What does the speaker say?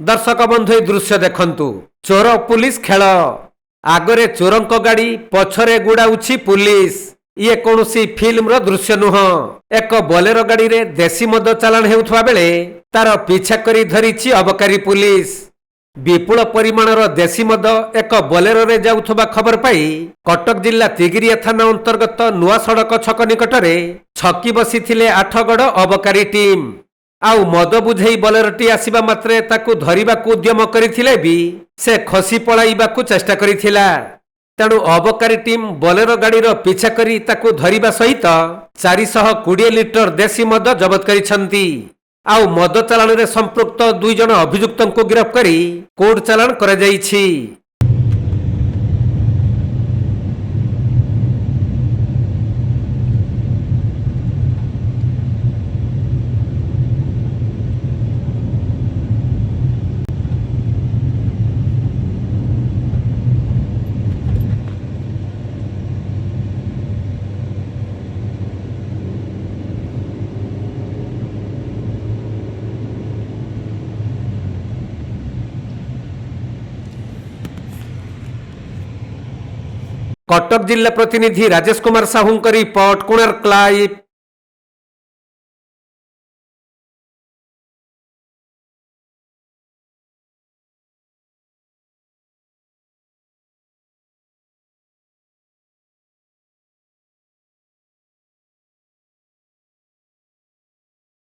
दर्शक बंधु दृश्य देखंतु चोर पुलिस खेल आगरे चोरंक गाड़ी पछरे गुड़ाउछि पुलिस। ये कौनसी फिल्म रो दृश्य नुह। एक बोलेरो गाड़ी रे देसी मद चालान हेउथवा बेले तार पीछा करी धरिछि अबकारी पुलिस। विपुल परिमाणर देसी मद एक बोलेरो रे जाउथबा खबर पाई कटक जिला तिगिरिया थाना अंतर्गत नुआ सड़क छक निकटरे छकी बसिथिले आठगड़ अबकारी टीम। आउ मद बुझेई बोलेरोटी आसिबा मात्रे ताकू धरिबाकू उद्यम करिथिले भी से खसी पळाइबाकू चेष्टा करिथिला। तेणु अबकारी टीम बोलेरो गाड़ीर पीछा करी ताकू धरिबा सहित 420 लिटर देसी मद जबत करिसंती। आउ मद चालान रे संपृक्त 2 जण अभियुक्तଙ୍କୁ गिरफ्त करी कोर्ट चालान करा जाईछि। कटक जिला प्रतिनिधि राजेश कुमार साहू रिपोर्ट कोणार्क लाइव।